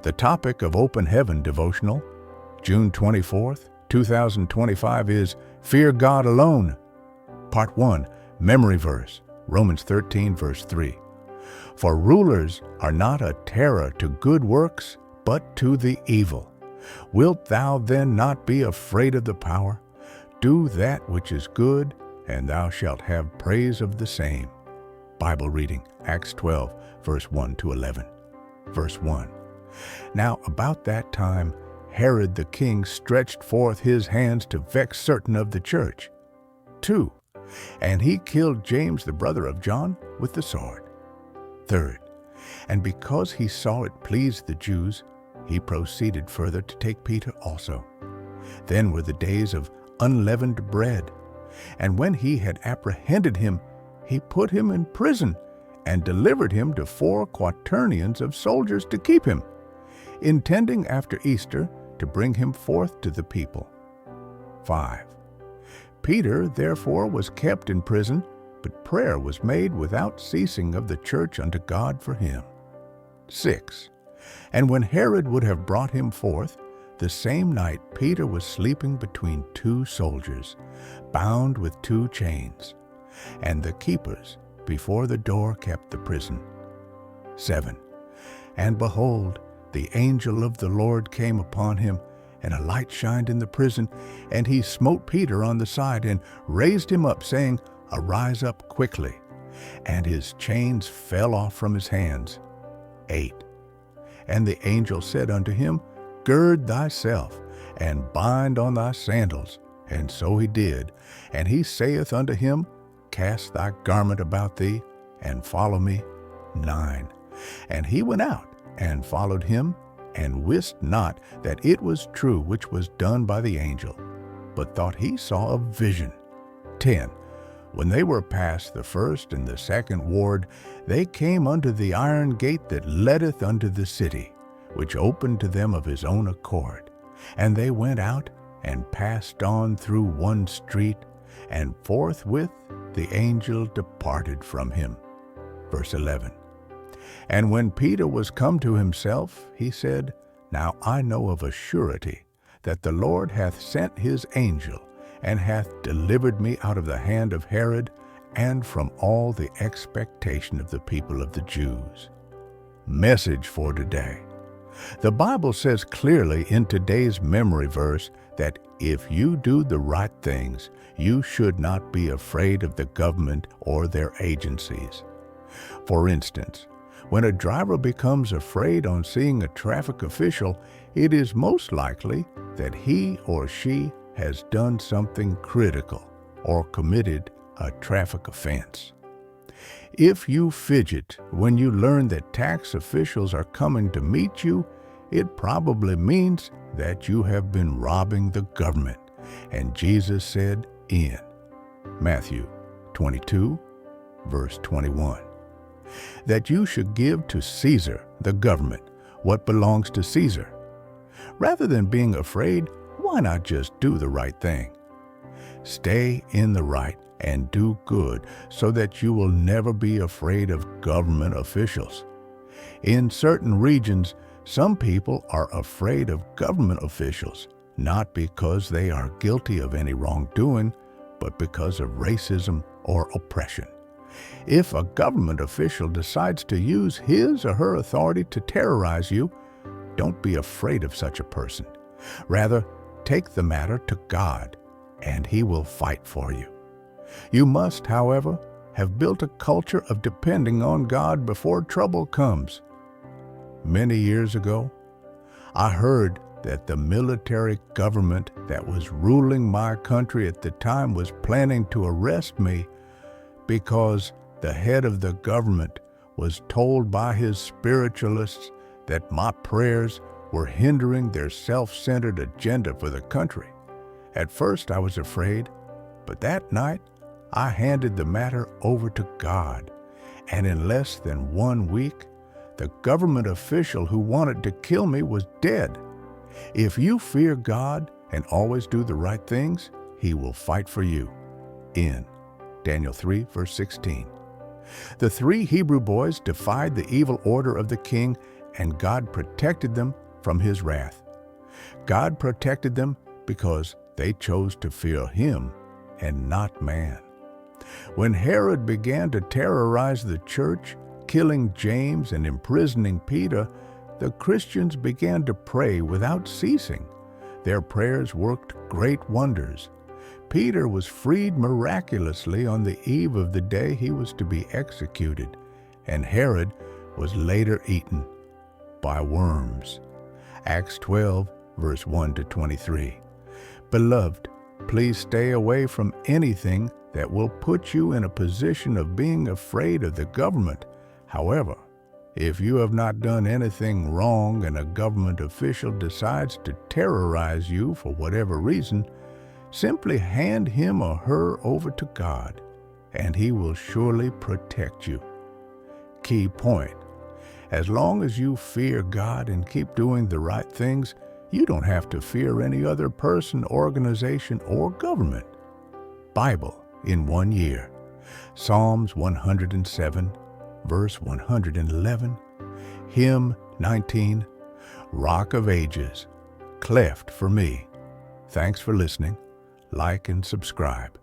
The topic of Open Heaven Devotional, June 24th, 2025 is Fear God Alone. Part 1, Memory Verse, Romans 13, verse 3. For rulers are not a terror to good works, but to the evil. Wilt thou then not be afraid of the power? Do that which is good, and thou shalt have praise of the same. Bible reading, Acts 12, verse 1 to 11. Verse 1. Now about that time Herod the king stretched forth his hands to vex certain of the church. 2. And he killed James the brother of John with the sword. 3. And because he saw it pleased the Jews, he proceeded further to take Peter also. Then were the days of unleavened bread. And when he had apprehended him, he put him in prison and delivered him to 4 quaternions of soldiers to keep him, intending after Easter to bring him forth to the people. 5. Peter therefore was kept in prison, but prayer was made without ceasing of the church unto God for him. 6. And when Herod would have brought him forth, the same night Peter was sleeping between 2 soldiers, bound with 2 chains, and the keepers before the door kept the prison. 7. And behold, the angel of the Lord came upon him, and a light shined in the prison, and he smote Peter on the side, and raised him up, saying, Arise up quickly. And his chains fell off from his hands. 8. And the angel said unto him, Gird thyself, and bind on thy sandals. And so he did. And he saith unto him, Cast thy garment about thee, and follow me. 9. And he went out, and followed him, and wist not that it was true which was done by the angel, but thought he saw a vision. 10. When they were past the first and the second ward, they came unto the iron gate that leadeth unto the city, which opened to them of his own accord. And they went out, and passed on through one street, and forthwith the angel departed from him. Verse 11. And when Peter was come to himself, he said, Now I know of a surety that the Lord hath sent his angel, and hath delivered me out of the hand of Herod, and from all the expectation of the people of the Jews. Message for today. The Bible says clearly in today's memory verse that if you do the right things, you should not be afraid of the government or their agencies. For instance, when a driver becomes afraid on seeing a traffic official, it is most likely that he or she has done something critical or committed a traffic offense. If you fidget when you learn that tax officials are coming to meet you, it probably means that you have been robbing the government. And Jesus said in Matthew 22, verse 21, that you should give to Caesar, the government, what belongs to Caesar. Rather than being afraid, why not just do the right thing? Stay in the right and do good so that you will never be afraid of government officials. In certain regions, some people are afraid of government officials, not because they are guilty of any wrongdoing, but because of racism or oppression. If a government official decides to use his or her authority to terrorize you, don't be afraid of such a person. Rather, take the matter to God, and He will fight for you. You must, however, have built a culture of depending on God before trouble comes. Many years ago, I heard that the military government that was ruling my country at the time was planning to arrest me because the head of the government was told by his spiritualists that my prayers were hindering their self-centered agenda for the country. At first I was afraid, but that night I handed the matter over to God, and in less than 1 week, the government official who wanted to kill me was dead. If you fear God and always do the right things, He will fight for you. In Daniel 3, verse 16. The 3 Hebrew boys defied the evil order of the king and God protected them from his wrath. God protected them because they chose to fear him and not man. When Herod began to terrorize the church, killing James and imprisoning Peter, the Christians began to pray without ceasing. Their prayers worked great wonders. Peter was freed miraculously on the eve of the day he was to be executed, and Herod was later eaten by worms. Acts 12, verse 1 to 23. Beloved, please stay away from anything that will put you in a position of being afraid of the government. However, if you have not done anything wrong and a government official decides to terrorize you for whatever reason, simply hand him or her over to God, and he will surely protect you. Key point: as long as you fear God and keep doing the right things, you don't have to fear any other person, organization, or government. Bible in 1 year. Psalms 107, verse 111. Hymn 19, Rock of Ages, cleft for me. Thanks for listening. Like and subscribe.